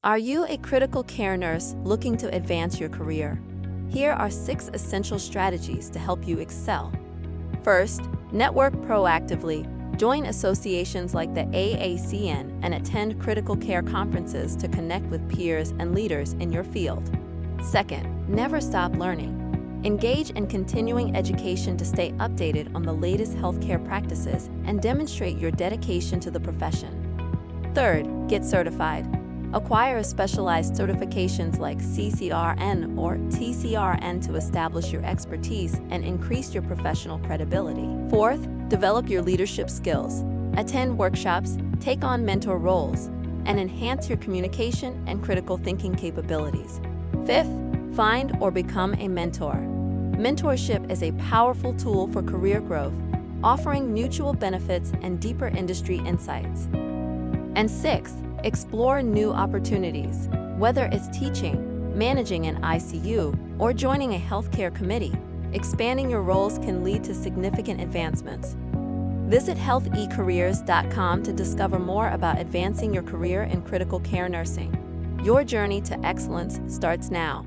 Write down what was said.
Are you a critical care nurse looking to advance your career? Here are 6 essential strategies to help you excel. First, network proactively. Join associations like the AACN and attend critical care conferences to connect with peers and leaders in your field. Second, never stop learning. Engage in continuing education to stay updated on the latest healthcare practices and demonstrate your dedication to the profession. Third, get certified. Acquire specialized certifications like CCRN or TCRN to establish your expertise and increase your professional credibility. Fourth, develop your leadership skills. Attend workshops, take on mentor roles, and enhance your communication and critical thinking capabilities. Fifth, find or become a mentor. Mentorship is a powerful tool for career growth, offering mutual benefits and deeper industry insights. And sixth, explore new opportunities. Whether it's teaching, managing an ICU, or joining a healthcare committee, expanding your roles can lead to significant advancements. Visit eCareers.com to discover more about advancing your career in critical care nursing. Your journey to excellence starts now.